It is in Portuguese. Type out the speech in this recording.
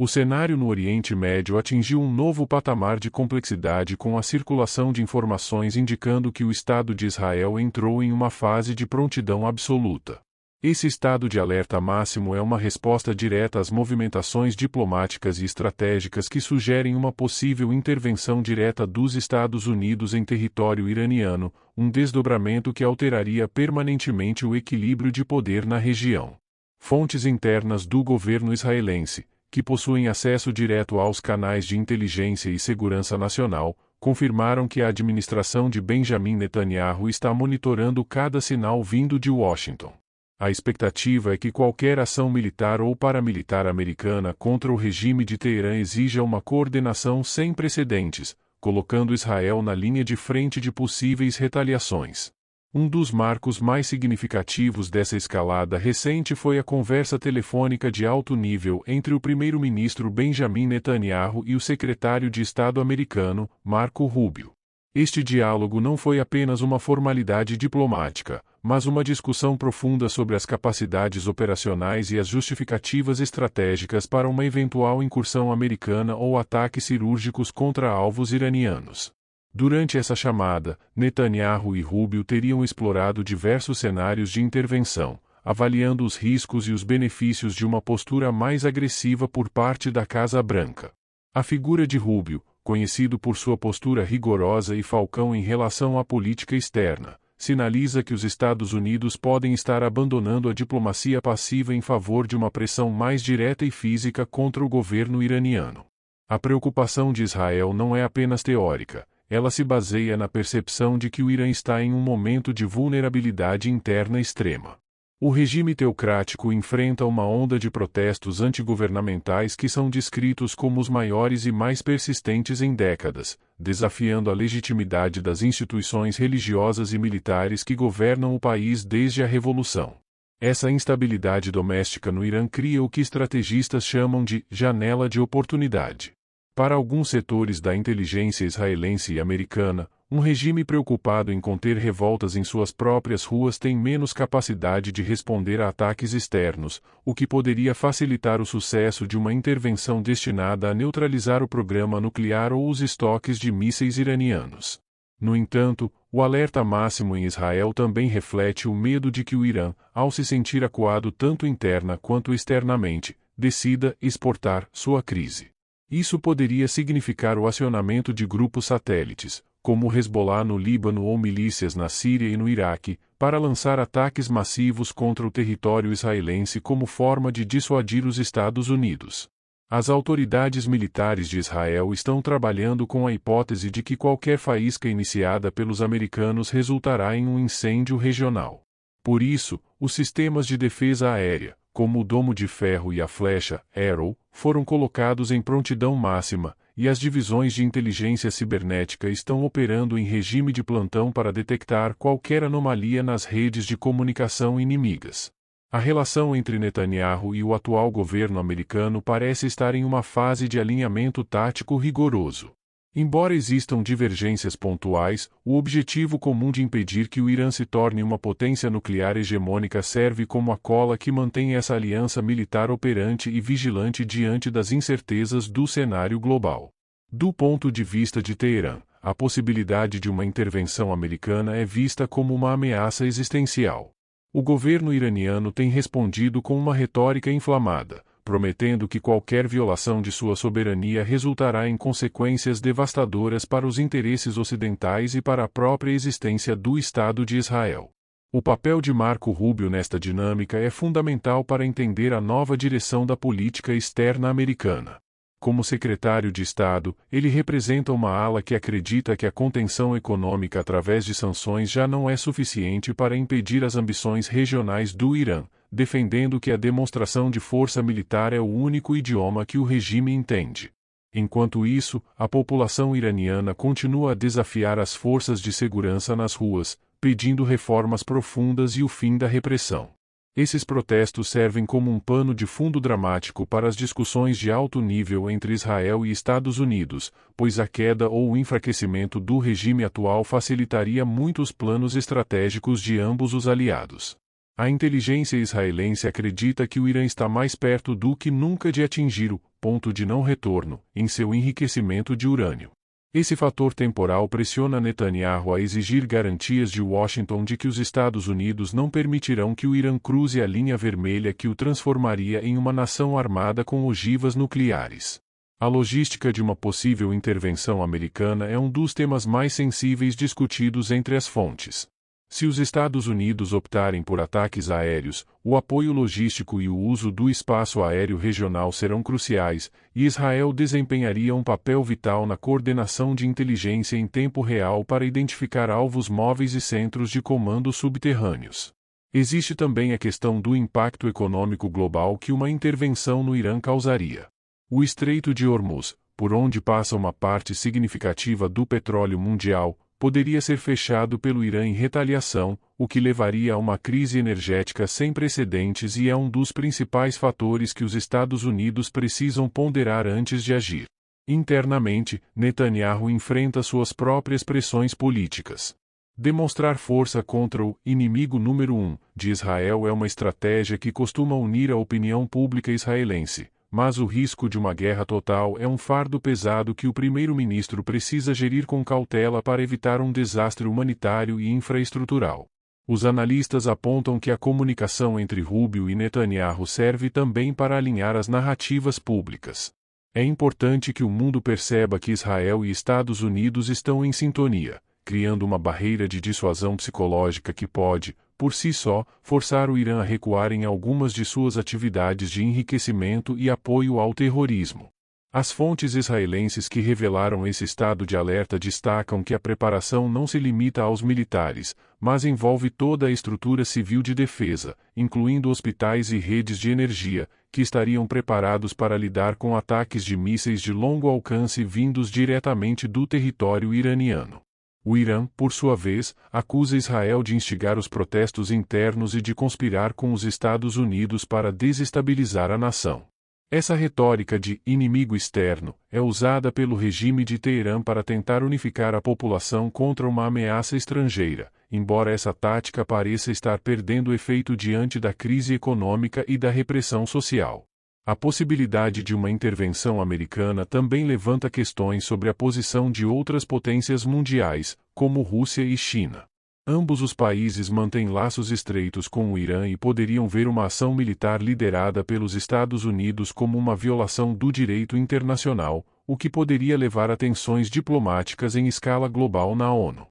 O cenário no Oriente Médio atingiu um novo patamar de complexidade com a circulação de informações indicando que o Estado de Israel entrou em uma fase de prontidão absoluta. Esse estado de alerta máximo é uma resposta direta às movimentações diplomáticas e estratégicas que sugerem uma possível intervenção direta dos Estados Unidos em território iraniano, um desdobramento que alteraria permanentemente o equilíbrio de poder na região. Fontes internas do governo israelense, que possuem acesso direto aos canais de inteligência e segurança nacional, confirmaram que a administração de Benjamin Netanyahu está monitorando cada sinal vindo de Washington. A expectativa é que qualquer ação militar ou paramilitar americana contra o regime de Teherã exija uma coordenação sem precedentes, colocando Israel na linha de frente de possíveis retaliações. Um dos marcos mais significativos dessa escalada recente foi a conversa telefônica de alto nível entre o primeiro-ministro Benjamin Netanyahu e o secretário de Estado americano, Marco Rubio. Este diálogo não foi apenas uma formalidade diplomática, mas uma discussão profunda sobre as capacidades operacionais e as justificativas estratégicas para uma eventual incursão americana ou ataques cirúrgicos contra alvos iranianos. Durante essa chamada, Netanyahu e Rubio teriam explorado diversos cenários de intervenção, avaliando os riscos e os benefícios de uma postura mais agressiva por parte da Casa Branca. A figura de Rubio, conhecido por sua postura rigorosa e falcão em relação à política externa, sinaliza que os Estados Unidos podem estar abandonando a diplomacia passiva em favor de uma pressão mais direta e física contra o governo iraniano. A preocupação de Israel não é apenas teórica. Ela se baseia na percepção de que o Irã está em um momento de vulnerabilidade interna extrema. O regime teocrático enfrenta uma onda de protestos antigovernamentais que são descritos como os maiores e mais persistentes em décadas, desafiando a legitimidade das instituições religiosas e militares que governam o país desde a Revolução. Essa instabilidade doméstica no Irã cria o que estrategistas chamam de janela de oportunidade. Para alguns setores da inteligência israelense e americana, um regime preocupado em conter revoltas em suas próprias ruas tem menos capacidade de responder a ataques externos, o que poderia facilitar o sucesso de uma intervenção destinada a neutralizar o programa nuclear ou os estoques de mísseis iranianos. No entanto, o alerta máximo em Israel também reflete o medo de que o Irã, ao se sentir acuado tanto interna quanto externamente, decida exportar sua crise. Isso poderia significar o acionamento de grupos satélites, como o Hezbollah no Líbano ou milícias na Síria e no Iraque, para lançar ataques massivos contra o território israelense como forma de dissuadir os Estados Unidos. As autoridades militares de Israel estão trabalhando com a hipótese de que qualquer faísca iniciada pelos americanos resultará em um incêndio regional. Por isso, os sistemas de defesa aérea, como o Domo de Ferro e a Flecha, Arrow, foram colocados em prontidão máxima, e as divisões de inteligência cibernética estão operando em regime de plantão para detectar qualquer anomalia nas redes de comunicação inimigas. A relação entre Netanyahu e o atual governo americano parece estar em uma fase de alinhamento tático rigoroso. Embora existam divergências pontuais, o objetivo comum de impedir que o Irã se torne uma potência nuclear hegemônica serve como a cola que mantém essa aliança militar operante e vigilante diante das incertezas do cenário global. Do ponto de vista de Teherã, a possibilidade de uma intervenção americana é vista como uma ameaça existencial. O governo iraniano tem respondido com uma retórica inflamada, prometendo que qualquer violação de sua soberania resultará em consequências devastadoras para os interesses ocidentais e para a própria existência do Estado de Israel. O papel de Marco Rubio nesta dinâmica é fundamental para entender a nova direção da política externa americana. Como secretário de Estado, ele representa uma ala que acredita que a contenção econômica através de sanções já não é suficiente para impedir as ambições regionais do Irã, defendendo que a demonstração de força militar é o único idioma que o regime entende. Enquanto isso, a população iraniana continua a desafiar as forças de segurança nas ruas, pedindo reformas profundas e o fim da repressão. Esses protestos servem como um pano de fundo dramático para as discussões de alto nível entre Israel e Estados Unidos, pois a queda ou o enfraquecimento do regime atual facilitaria muitos planos estratégicos de ambos os aliados. A inteligência israelense acredita que o Irã está mais perto do que nunca de atingir o ponto de não retorno, em seu enriquecimento de urânio. Esse fator temporal pressiona Netanyahu a exigir garantias de Washington de que os Estados Unidos não permitirão que o Irã cruze a linha vermelha que o transformaria em uma nação armada com ogivas nucleares. A logística de uma possível intervenção americana é um dos temas mais sensíveis discutidos entre as fontes. Se os Estados Unidos optarem por ataques aéreos, o apoio logístico e o uso do espaço aéreo regional serão cruciais, e Israel desempenharia um papel vital na coordenação de inteligência em tempo real para identificar alvos móveis e centros de comando subterrâneos. Existe também a questão do impacto econômico global que uma intervenção no Irã causaria. O Estreito de Hormuz, por onde passa uma parte significativa do petróleo mundial, poderia ser fechado pelo Irã em retaliação, o que levaria a uma crise energética sem precedentes e é um dos principais fatores que os Estados Unidos precisam ponderar antes de agir. Internamente, Netanyahu enfrenta suas próprias pressões políticas. Demonstrar força contra o inimigo número 1 de Israel é uma estratégia que costuma unir a opinião pública israelense. Mas o risco de uma guerra total é um fardo pesado que o primeiro-ministro precisa gerir com cautela para evitar um desastre humanitário e infraestrutural. Os analistas apontam que a comunicação entre Rubio e Netanyahu serve também para alinhar as narrativas públicas. É importante que o mundo perceba que Israel e Estados Unidos estão em sintonia, criando uma barreira de dissuasão psicológica que pode, por si só, forçar o Irã a recuar em algumas de suas atividades de enriquecimento e apoio ao terrorismo. As fontes israelenses que revelaram esse estado de alerta destacam que a preparação não se limita aos militares, mas envolve toda a estrutura civil de defesa, incluindo hospitais e redes de energia, que estariam preparados para lidar com ataques de mísseis de longo alcance vindos diretamente do território iraniano. O Irã, por sua vez, acusa Israel de instigar os protestos internos e de conspirar com os Estados Unidos para desestabilizar a nação. Essa retórica de inimigo externo é usada pelo regime de Teherã para tentar unificar a população contra uma ameaça estrangeira, embora essa tática pareça estar perdendo efeito diante da crise econômica e da repressão social. A possibilidade de uma intervenção americana também levanta questões sobre a posição de outras potências mundiais, como Rússia e China. Ambos os países mantêm laços estreitos com o Irã e poderiam ver uma ação militar liderada pelos Estados Unidos como uma violação do direito internacional, o que poderia levar a tensões diplomáticas em escala global na ONU.